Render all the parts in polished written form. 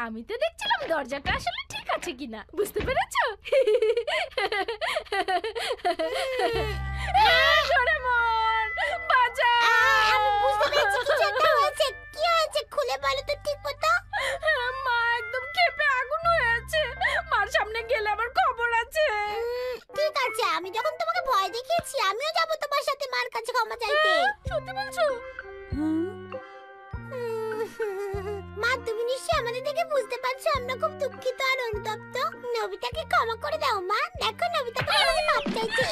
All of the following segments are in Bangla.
আমি তো দেখছিলাম দরজাটা আসলে ঠিক আছে কিনা, বুঝতে পেরেছো? ডোরেমন বাঁচাও! আমি বুঝতে পেরেছি কিছু একটা হয়েছে। কি হয়েছে খুলে বলো তো ঠিক মতো। মা একদম ক্ষেপে আগুন হয়েছে, মার সামনে গেলে আমার খবর আছে। ঠিক আছে, আমি যখন তোমাকে ভয় দেখিয়েছি আমিও যাব তোমার সাথে মার কাছে ক্ষমা চাইতে। সত্যি বলছো? মা তুমি নিশ্চয়ই আমাদের দেখে বুঝতে পারছো আমরা খুব দুঃখিত আর অনুতপ্ত। নবিতাকে ক্ষমা করে দাও মা, দেখো নবিতা তোমাকে মাফ চাইছে।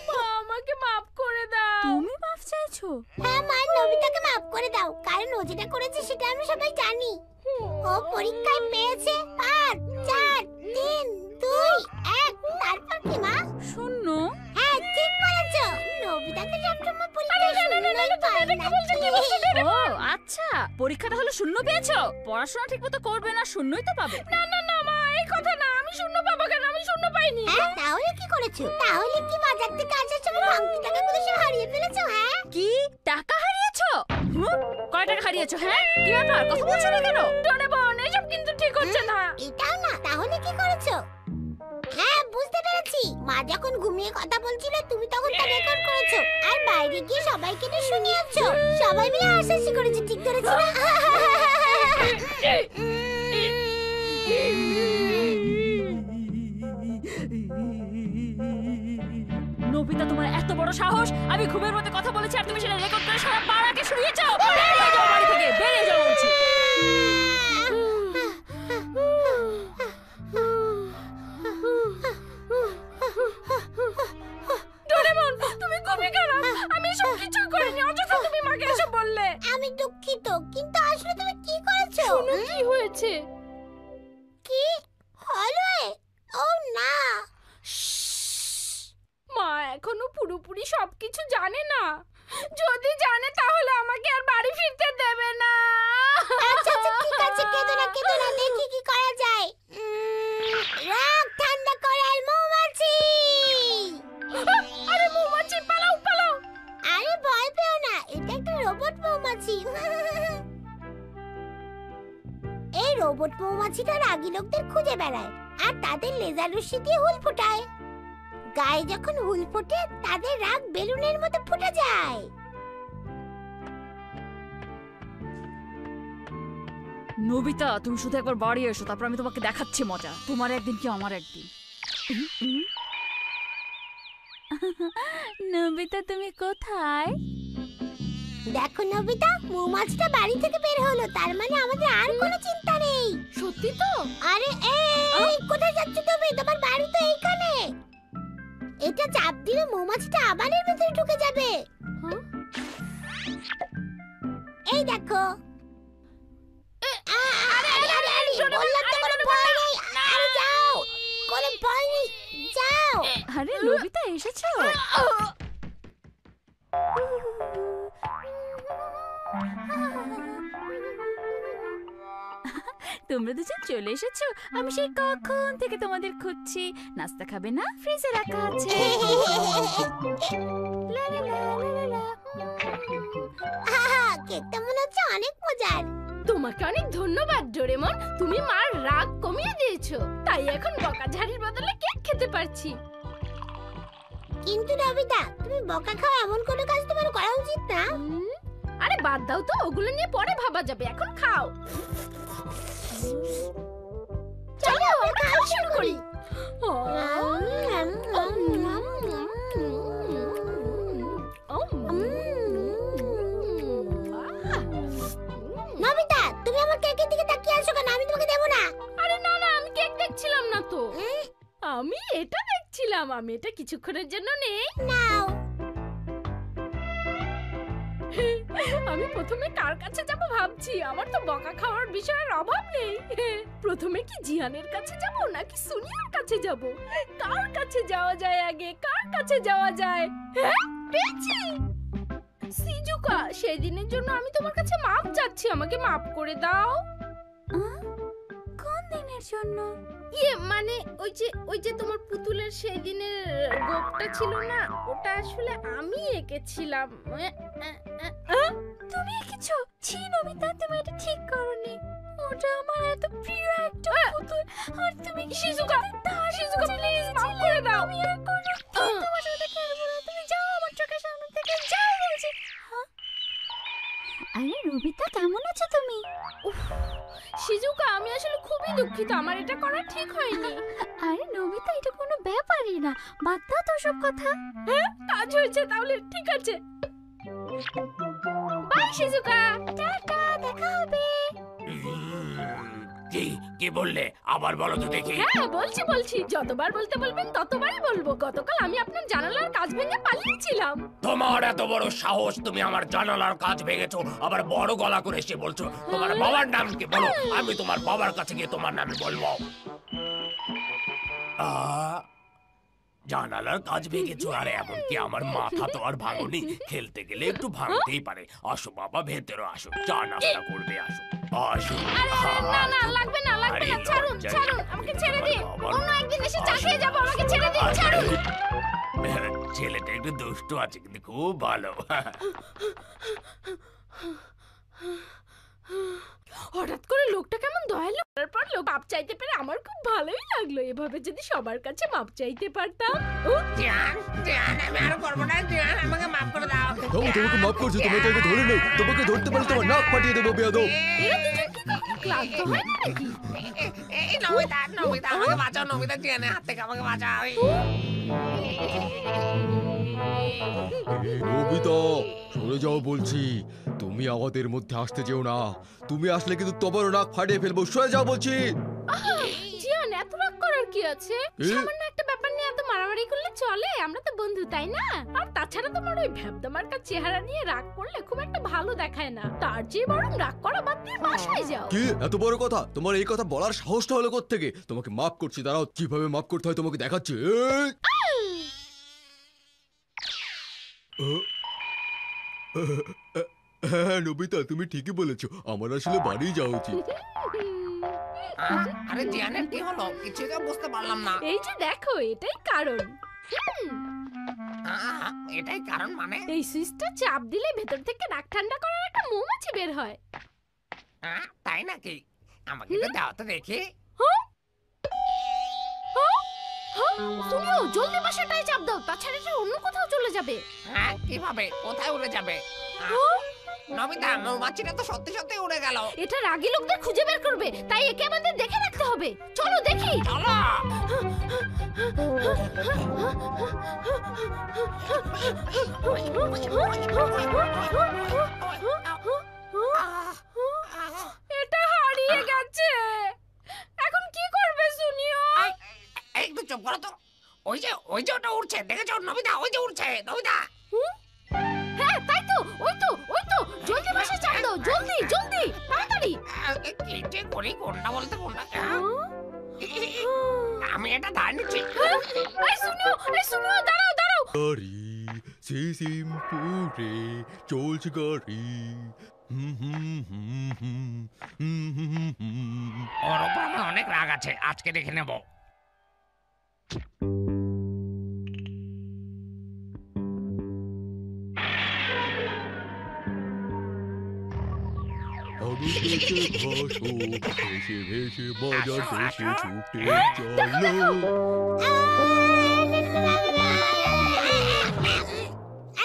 মা আমাকে মাফ করে দাও। তুমি মাফ চাইছো? হ্যাঁ মা, নবিতাকে মাফ করে দাও, কারণ ও যেটা করেছে সেটা আমরা সবাই জানি। ও পরীক্ষায় পেয়েছে 5 4 3 2 1। তারপর কি মা? শূন্য। হ্যাঁ ঠিক বলেছো, নবিতা তো সবসময় পরীক্ষায় শূন্যই পায় না। ও আচ্ছা, পরীক্ষাটা হলো শূন্য পেয়েছো? পড়াশোনা ঠিকমতো করবে না, শূন্যই তো পাবে। না না না মা, এই কথা না, আমি শূন্য পাবো কেন? আমি শূন্য পাইনি। হ্যাঁ তাহলে কি করেছো? তাহলে কি বাজার থেকে আসার সময় ভাঙতি টাকা গুলো সব হারিয়ে ফেলেছো? হ্যাঁ কি টাকা হারিয়েছো? কয় টাকা হারিয়েছো? হ্যাঁ কি ব্যাপার, কথা বলছো না কেন? ডোরেমন এসব কিন্তু ঠিক হচ্ছে না। এটাও না, তাহলে কি করেছো? হ্যাঁ বুঝতে পেরেছি, মা যখন ঘুমিয়ে কথা বলছিল তুমি তখন তা রেকর্ড করেছো আর বাইরে গিয়ে সবাইকে এটা শুনিয়েছো। সবাই মিলে হাসাহাসি করেছে, ঠিক ধরেছি না? নবিতা তোমার এত বড় সাহস! আমি ঘুমের মধ্যে কথা বলেছি আর তুমি সেটা রেকর্ড করে সারা পাড়াকে শুনিয়েছো। বেরিয়ে যাও বাড়ি থেকে, বেরিয়ে যাও বলছি। ডোরেমন তুমি খুবই খারাপ, আমি এসব কিছু করিনি, অযথা তুমি মাকে এসব বললে। আমি দুঃখিত, কিন্তু আসলে তুমি কি করেছো? শোনো কি হয়েছে। কি হলো? ও না, মা এখনো পুরোপুরি সবকিছু জানে না, যদি জানে তাহলে আমাকে আর বাড়ি ফিরতে দেবে না। আচ্ছা আচ্ছা ঠিক আছে, কেঁদো না কেঁদো না, দেখি কি করা যায়। রাগ ঠান্ডা করার মৌমাছি। আরে মৌমাছি পালাও পালাও। আরে ভয় পেও না, এটা একটা রোবট মৌমাছি। এই রোবট মৌমাছিটা রাগী লোকদের খুঁজে বেড়ায় আর তাদের লেজার রশ্মি দিয়ে হুল ফোটায়। গায়ে যখন হুল ফোটে তাদের রাগ বেলুনের মতো ফুটে যায়। নবিতা তুমি শুধু একবার বাড়ি এসো, তারপর আমি তোমাকে দেখাচ্ছি মজা। তোমার একদিন কি আমার একদিন। নবিতা তুমি কোথায়? দেখো নবিতা, মৌমাছিটা বাড়ি থেকে বের হলো, তার মানে আমাদের আর কোনো চিন্তা নেই। সত্যি তো? আরে এই কোথায় যাচ্ছ তুমি? তোমার বাড়ি তো এইখানে। এটা চাপ দিলে মৌমাছিটা আবার এর ভেতরে ঢুকে যাবে। এই দেখো। বললাম তো কোনো ভয় নেই। আরে যাও, কোনো ভয় নেই, যাও। আরে নবিতা এসেছো? তোমরা দুজন চলে এসেছো। আমি সেই কখন থেকে তোমাদের খুঁজছি। নাস্তা খাবে না? ফ্রিজে রাখা আছে। লা লা লা লা লা। কেকটা মনে হচ্ছে অনেক মজার। তোমাকে অনেক ধন্যবাদ ডোরেমন, তুমি মার রাগ কমিয়ে দিয়েছো, তাই এখন বকাঝাড়ির বদলে কেক খেতে পারছি। কিন্তু নবিতা, তুমি বকা খাওয়া এমন কোনো কাজ তোমার করা উচিত না। আরে বাদ দাও তো, ওগুলো নিয়ে পরে ভাবা যাবে, এখন খাও। চলো আমরা খাওয়া শুরু করি। নবিতা, তুমি আমার কেকের দিকে তাকিয়ে আছো কেন? আমি তোমাকে দেব না। আরে না না, আমি কেক দেখছিলাম না তো, আমি এটা দেখছিলাম। আমি এটা কিছুক্ষণের জন্য নেই। নাও। আমি প্রথমে কার কাছে যাব ভাবছি, আমার তো বকা খাওয়ার বিষয়ের অভাব নেই। প্রথমে কি জিয়ানের কাছে যাব নাকি সুনিয়ার কাছে যাব? কার কাছে যাওয়া যায় আগে, কার কাছে যাওয়া যায়? হ্যাঁ পেয়েছি, সিজুকা। সেই দিনের জন্য আমি তোমার কাছে মাপ চাচ্ছি, আমাকে মাপ করে দাও। কোন দিনের জন্য? মানে ওই যে তোমার পুতুলের সেই দিনের গোপটা ছিল না, ওটা আসলে আমি এঁকেছিলাম। তুমি এঁকেছো? ছি নবিতা, তুমি এটা ঠিক করোনি। ওটা আমার শিজুকা, শিজুকা প্লিজ মাফ করে দাও। আমি আর তোমার সাথে খেলবো না, তুমি যাও আমার চোখের সামনে থেকে, যাও বলছি। আরে রবিতা, কেমন আছো তুমি? শিজুকা, আমি আসলে খুবই দুঃখিত, আমার এটা করা ঠিক হয়নি। আরে নবিতা, এটা কোনো ব্যাপারই না, বাদ দাও তো সব কথা। হ্যাঁ, কাজ হয়েছে, তাহলে ঠিক আছে। বাই শিজুকা, টাটা, দেখা হবে। কি বললে? আবার বলো তো দেখি। হ্যাঁ বলছি, যতবার বলতে বলবেন ততবারই বলবো। গতকাল আমি আপনার জানালার কাঁচ ভেঙে পালিয়েছিলাম। তোমার এত বড় সাহস, তুমি আমার জানালার কাঁচ ভেঙেছো, আবার বড় গলা করে এসে বলছো তোমার বাবার নাম কি? বলো, আমি তোমার বাবার কাছে গিয়ে তোমার নামে বলবো। জানালার কাঁচ ভেঙেছো, আর এমনকি আমার মাথা তো আর ভাঙনি। খেলতে গেলে একটু ভাঙতেই পারে। আসো বাবা, ভেতরে আসো, চা নাস্তা করবে, আসো আসো। না না, লাগবে না, ছাড়ুন, আমাকে ছেড়ে দিন। অন্য একদিন এসে চা খেয়ে যাবো, আমাকে ছেড়ে দিন, ছাড়ুন। ছেলেটা একটু দুষ্টু আছে, কিন্তু খুব ভালো। হঠাৎ করে লোকটা কেমন দয়ালু, তারপর লোক মাপ চাইতে পেরে আমার খুব ভালোই লাগলো। এভাবে যদি সবার কাছে মাপ চাইতে পারতাম। আমি আর করবো না, আমাকে মাফ করে দাও। তোমাকে মাফ করছি, তোমাকে ধরে নেই, তোমাকে ধরতে পারলে তোমার নাক ফাটিয়ে দেবো বেয়াদব। এরা দুজন কি কখনো ক্লান্ত হয় না নাকি? নমিতা আমাকে বাঁচাও, নমিতা জিয়ানের হাত থেকে আমাকে বাঁচাও। নবিতা, সরে যাও বলছি। তুমি আমাদের মধ্যে আসতে যেও না, তুমি আসলে কিন্তু তোমারও নাক ফাটিয়ে ফেলবো। সরে যাও বলছি। জিয়ান, এত রাগ করার কি আছে? এ? সামান্য একটা ব্যাপার নিয়ে এত মারামারি করলে চলে? আমরা তো বন্ধু, তাই না? আর তাছাড়া তোমার ওই ভ্যাবদামার্কা চেহারা নিয়ে রাগ করলে খুব একটা ভালো দেখায় না। তার চেয়ে বরং রাগ করা বাদ দিয়ে বাসায় যাও। কি এত বড় কথা? তোমার এই কথা বলার সাহসটা হলো কোত্থেকে? তোমাকে মাফ করছি, দাঁড়াও, কিভাবে মাফ করতে হয় তোমাকে দেখাচ্ছি। হ্যাঁ নবিতা, তুমি ঠিকই বলেছো, আমার আসলে বাড়ি যাওয়া উচিত। আরে জিয়ানের কি হলো? কিছুই তো বুঝতে পারলাম না। এই যে দেখো, এটাই কারণ। এটাই কারণ মানে? এই সুইচটা চাপ দিলে ভেতর থেকে নাক ঠান্ডা করার একটা মৌমাছি বের হয়। তাই নাকি? আমাকে তো দাও তো দেখি। শুনিও, জলদি বাসাটায় চাপ দাও, তাছাড়া এটা অন্য কোথাও চলে যাবে। হ্যাঁ, কিভাবে? কোথায় উড়ে যাবে? নমিতা, মৌমাছিটা তো সত্যি সত্যি উড়ে গেল। এটা রাগী লোকদের খুঁজে বের করবে, তাই একে আমাদের দেখে রাখতে হবে। চলো দেখি। চলো। এটা হারিয়ে গেছে, এখন কি করবে শুনিও? একটু চুপ করো তো। ওই যে ওটা উড়ছে, দেখেছো নমিতা? ওই যে উড়ছে, নমিতা। হ্যাঁ তাই তো, ওই তো জলদি বাসা চাপ দাও, জলদি তাড়াতাড়ি। কি যে করি, কোনটা বলতে কোনটা? আমি এটা ধার নিচ্ছি। এই শুনিও, দাঁড়াও। গাড়ি সিমপুরে চলছে গাড়ি। ওর ওপর আমার অনেক রাগ আছে, আজকে দেখে নেব। আমি দেশে ভাসো, ভেসে ভেসে মজার দেশে ছুটে চলো।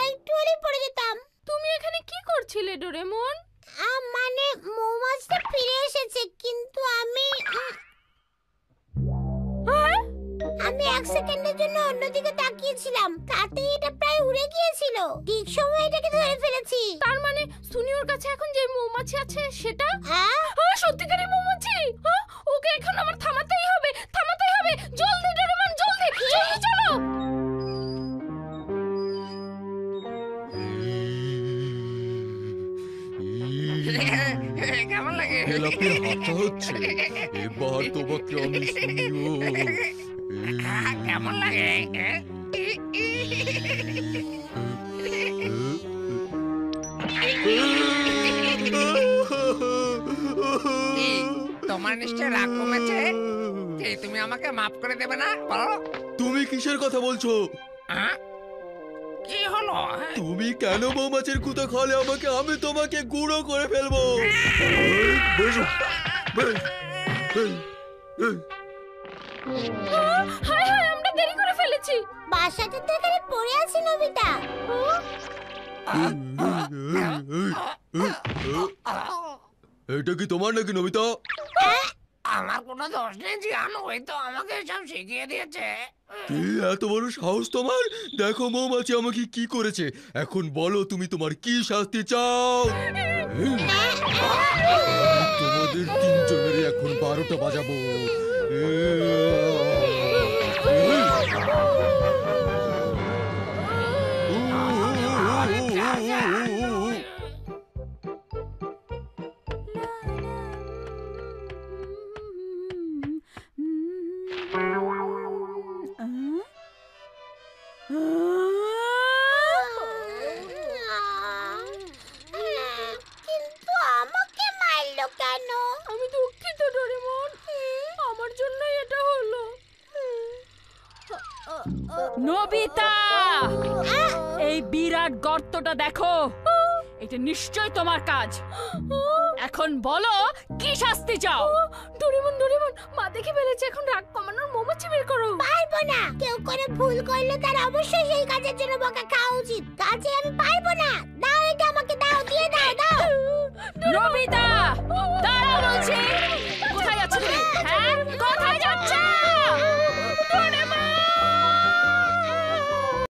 একটু হলে পড়ে যেতাম। তুমি এখানে কি করছিলে ডোরেমন? মানে মৌমাছিটা ফিরে এসেছে, কিন্তু আমি এক সেকেন্ডের জন্য অন্যদিকে তাকিয়েছিলাম, তাতে এটা প্রায় উড়ে গিয়েছিল। ঠিক সময় এটাকে ধরে ফেলেছি। তার মানে সুনিওর কাছে এখন যে মৌমাছি আছে সেটা হ্যাঁ? সত্যিকারের মৌমাছি। ওকে এখন আমার থামাতেই হবে। জলদি ডোরেমন, জলদি চলো। কেমন লাগে? খেলাপি হাঁটা হচ্ছে, এবার তোমাকে আমি শুনিও। কেমন লাগে? তোমার নিশ্চয় রাগ কমেছে। তুমি আমাকে মাফ করে দেবে না? বলো। তুমি কিসের কথা বলছো? কি হলো? তুমি কেন মৌমাছির কুতো খালে আমাকে? আমি তোমাকে গুঁড়ো করে ফেলবো। হায় হায়, আমরা দেরি করে ফেলেছি। বাসাটা তো এখানে পড়ে আছে নোবিতা। এটা কি তোমার নাকি নবিতা? আমার কোনো দোষ নেই, জিয়ান ওই তো আমাকে সব শিখিয়ে দিয়েছে। কি এত বড় সাহস তোমার? দেখো মৌমাছি আমাকে কি করেছে। এখন বলো তুমি তোমার কি শাস্তি চাও? তোমাদের তিনজনেরই এখন 12টা বাজাবো। কিন্তু আমাকে মারলো কেন? আমি দুঃখিত ডোরেমন, আমার জন্যই এটা হলো। নোবিতা, এই বিরাট গর্তটা দেখো, এটা নিশ্চয় তোমার কাজ। এখন বলো কি শাস্তি চাও? ডোরেমন ডোরেমন, মা দেখে ফেলেছে, এখন রাগ কমানোর মৌমাছি বের করো। পারবো না। কেউ করে ভুল করলে তার অবশ্যই সেই কাজের জন্য বকা খাওয়া উচিত। কাজে আমি পারবো না। দাও এটা আমাকে, দাও, দিয়ে দাও, দাও। নোবিতা, দাঁড়াও বলছি।